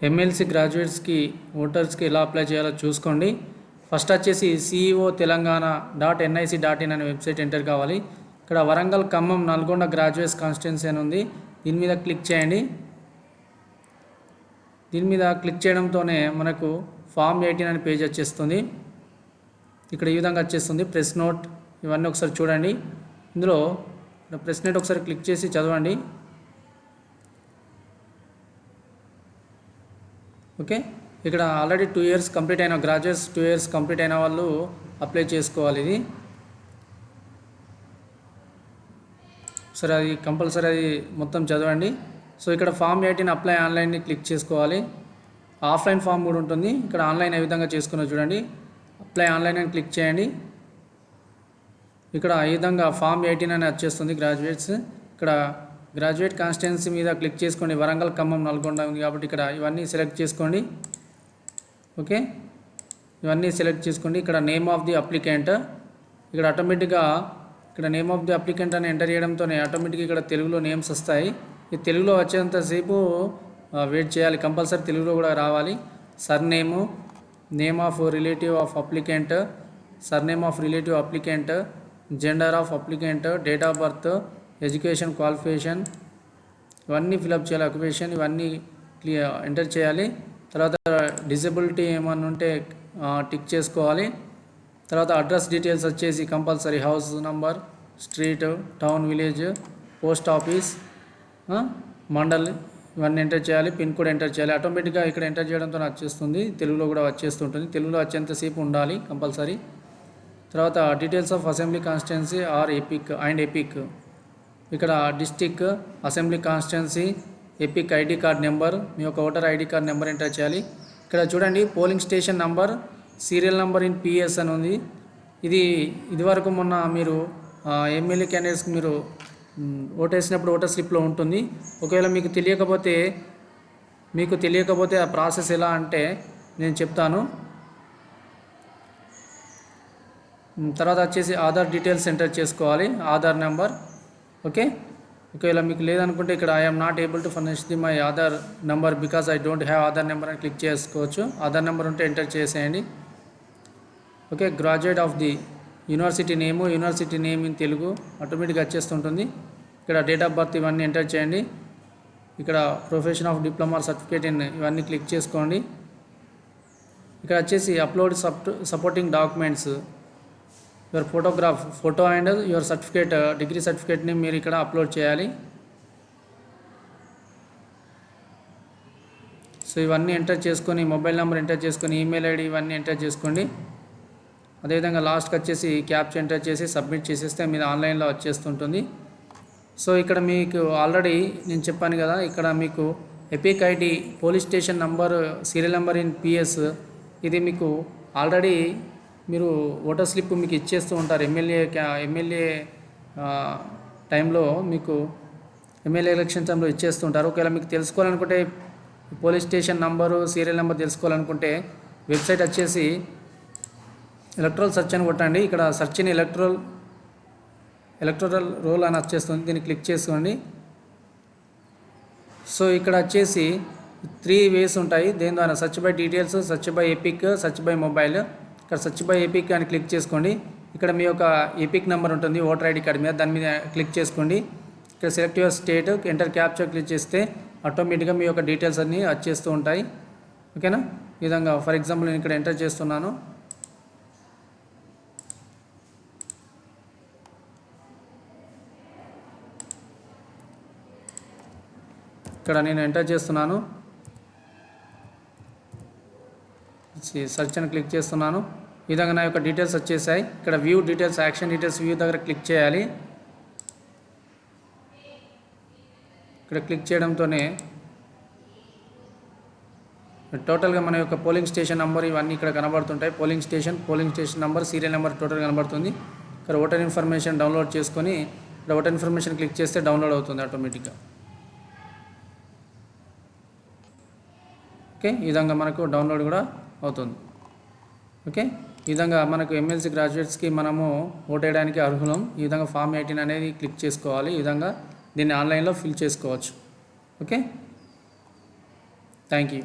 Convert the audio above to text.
MLC గ్రాడ్యుయేట్స్కి ఓటర్స్కి ఎలా apply చేయాలో చూసుకోండి. ఫస్ట్ వచ్చేసి ceo.telangana.nic.in అనే వెబ్సైట్ ఎంటర్ కావాలి. ఇక్కడ వరంగల్, ఖమ్మం, నల్గొండ గ్రాడ్యుయేట్స్ కాన్స్టిట్యున్సీ అని ఉంది. దీని మీద క్లిక్ చేయండి. దీని మీద క్లిక్ చేయడంతోనే మనకు ఫామ్ 18 అనే పేజ్ వచ్చేస్తుంది. ఇక్కడ ఈ విధంగా వచ్చేస్తుంది. ప్రెస్ నోట్ ఇవన్నీ ఒకసారి చూడండి. ఇందులో ప్రెస్ నోట్ ఒకసారి క్లిక్ చేసి చదవండి. ఓకే, ఇక్కడ ఆల్రెడీ 2 years కంప్లీట్ అయిన గ్రాడ్యుయేట్స్ 2 years కంప్లీట్ అయిన వాళ్ళు అప్లై చేసుకోవాలి. ఇది సరే, అది కంపల్సరీ అది మొత్తం చదవండి. సో ఇక్కడ ఫామ్ 18 అప్లై ఆన్లైన్ని క్లిక్ చేసుకోవాలి. ఆఫ్లైన్ ఫామ్ కూడా ఉంటుంది. ఇక్కడ ఆన్లైన్ ఏ విధంగా చేసుకున్నా చూడండి. అప్లై ఆన్లైన్ అని క్లిక్ చేయండి. ఇక్కడ ఈ విధంగా ఫామ్ 18 అని వచ్చేస్తుంది గ్రాడ్యుయేట్స్. ఇక్కడ గ్రాడ్యుయేట్ కాన్స్టిట్యున్సీ మీద క్లిక్ చేసుకోండి. వరంగల్, ఖమ్మం, నల్గొండ ఉంది కాబట్టి ఇక్కడ ఇవన్నీ సెలెక్ట్ చేసుకోండి. ఓకే, ఇవన్నీ సెలెక్ట్ చేసుకోండి. ఇక్కడ నేమ్ ఆఫ్ ది అప్లికెంట్, ఇక్కడ ఆటోమేటిక్గా ఇక్కడ నేమ్ ఆఫ్ ది అప్లికెంట్ అని ఎంటర్ చేయడంతోనే ఆటోమేటిక్గా ఇక్కడ తెలుగులో నేమ్స్ వస్తాయి. ఈ తెలుగులో వచ్చేంతసేపు వెయిట్ చేయాలి. కంపల్సరీ తెలుగులో కూడా రావాలి. Surname, name of relative of applicant, surname of relative applicant, gender of applicant, date of birth, education qualification ఇవన్నీ ఫిలప్ చేయాలి. అక్యుపేషన్ ఇవన్నీ ఎంటర్ చేయాలి. తర్వాత డిజబిలిటీ ఏమన్నా ఉంటే టిక్ చేసుకోవాలి. తర్వాత అడ్రస్ డీటెయిల్స్ వచ్చేసి compulsory house number, street, town, village, post office, mandal ఇవన్నీ ఎంటర్ చేయాలి. పిన్ కోడ్ ఎంటర్ చేయాలి. ఆటోమేటిక్గా ఇక్కడ ఎంటర్ చేయడంతో వచ్చేస్తుంది. తెలుగులో కూడా వచ్చేస్తుంటుంది. తెలుగులో వచ్చేంతసేపు ఉండాలి కంపల్సరీ. తర్వాత details of assembly constituency or EPIC and EPIC, ఇక్కడ district, assembly constituency, EPIC, ID card number, మీ యొక్క voter ID card number enter చేయాలి. ఇక్కడ చూడండి polling station number, serial number in PS అని ఉంది. ఇదివరకు మొన్న మీరు ఎమ్మెల్యే క్యాండిడేట్స్కి మీరు ఓటేసినప్పుడు ఓటర్ స్లిప్లో ఉంటుంది. ఒకవేళ మీకు తెలియకపోతే ఆ ప్రాసెస్ ఎలా అంటే నేను చెప్తాను. తర్వాత వచ్చేసి ఆధార్ డీటెయిల్స్ ఎంటర్ చేసుకోవాలి. ఆధార్ నెంబర్. ఓకే, ఒకవేళ మీకు లేదనుకుంటే ఇక్కడ I'm not able to furnish my Aadhaar number because I don't have Aadhaar number అని క్లిక్ చేసుకోవచ్చు. ఆధార్ నెంబర్ ఉంటే ఎంటర్ చేసేయండి. Okay, graduate of the university name in Telugu ఆటోమేటిక్గా వచ్చేస్తుంటుంది. ఇక్కడ డేట్ ఆఫ్ బర్త్ ఇవన్నీ ఎంటర్ చేయండి. ఇక్కడ ప్రొఫెషన్ ఆఫ్ డిప్లొమా సర్టిఫికేట్ ఇవన్నీ క్లిక్ చేసుకోండి. ఇక్కడ వచ్చేసి upload supporting documents, your photo and your certificate, degree సర్టిఫికేట్ని మీరు ఇక్కడ అప్లోడ్ చేయాలి. సో ఇవన్నీ ఎంటర్ చేసుకొని మొబైల్ నెంబర్ ఎంటర్ చేసుకొని ఈమెయిల్ ఐడి ఇవన్నీ ఎంటర్ చేసుకోండి. అదేవిధంగా లాస్ట్కి వచ్చేసి క్యాప్చా ఎంటర్ చేసి సబ్మిట్ చేసేస్తే మీరు ఆన్లైన్లో వచ్చేస్తుంటుంది. సో ఇక్కడ మీకు ఆల్రెడీ నేను చెప్పాను కదా, ఇక్కడ మీకు epic ID, police station number, serial number in PS ఇది మీకు ఆల్రెడీ మీరు ఓటర్ స్లిప్ మీకు ఇచ్చేస్తూ ఉంటారు. ఎమ్మెల్యే టైంలో మీకు ఎమ్మెల్యే ఎలక్షన్ టైంలో ఇచ్చేస్తూ ఉంటారు. ఒకవేళ మీకు తెలుసుకోవాలనుకుంటే police station number, serial number తెలుసుకోవాలనుకుంటే వెబ్సైట్ వచ్చేసి ఎలక్ట్రల్ సెర్చ్ అని కొట్టండి. ఇక్కడ సెర్చ్ ఇన్ ఎలక్టోరల్ రోల్ అని వచ్చేస్తుంది. దీన్ని క్లిక్ చేసుకోండి. సో ఇక్కడ వచ్చేసి 3 ways ఉంటాయి. దేని ద్వారా search by details, search by epic, search by mobile. ఇక్కడ సెర్చ్ బై ఎపిక్ అని క్లిక్ చేసుకోండి. ఇక్కడ మీ యొక్క ఎపిక్ నెంబర్ ఉంటుంది ఓటర్ ఐడి కార్డ్ మీద, దాని మీద క్లిక్ చేసుకోండి. ఇక్కడ select your state, enter captcha click చేస్తే ఆటోమేటిక్గా మీ యొక్క డీటెయిల్స్ అన్నీ వచ్చేస్తూ ఉంటాయి. ఓకేనా, ఈ విధంగా ఫర్ ఎగ్జాంపుల్ నేను ఇక్కడ ఎంటర్ చేస్తున్నాను. ఇక్కడ నేను ఎంటర్ చేస్తున్నాను. సెర్చ్ అని క్లిక్ చేస్తున్నాను. ఈ విధంగా నా యొక్క డీటెయిల్స్ వచ్చేసాయి. ఇక్కడ view details, action details view దగ్గర క్లిక్ చేయాలి. ఇక్కడ క్లిక్ చేయడంతోనే టోటల్గా మన యొక్క పోలింగ్ స్టేషన్ నెంబర్ ఇవన్నీ ఇక్కడ కనబడుతుంటాయి. Polling station number, serial number total కనబడుతుంది. ఇక్కడ ఓటర్ ఇన్ఫర్మేషన్ డౌన్లోడ్ చేసుకొని ఇక్కడ ఓటర్ ఇన్ఫర్మేషన్ క్లిక్ చేస్తే డౌన్లోడ్ అవుతుంది ఆటోమేటిక్గా. ఓకే, ఈ విధంగా మనకు డౌన్లోడ్ కూడా అవుతుంది. ఓకే, ఈ విధంగా మనకు ఎమ్మెల్సీ గ్రాడ్యుయేట్స్కి మనము ఓటేయడానికి అర్హులం. ఈ విధంగా ఫామ్ 18 అనేది క్లిక్ చేసుకోవాలి. ఈ విధంగా దీన్ని ఆన్లైన్లో ఫిల్ చేసుకోవచ్చు. Okay, thank you.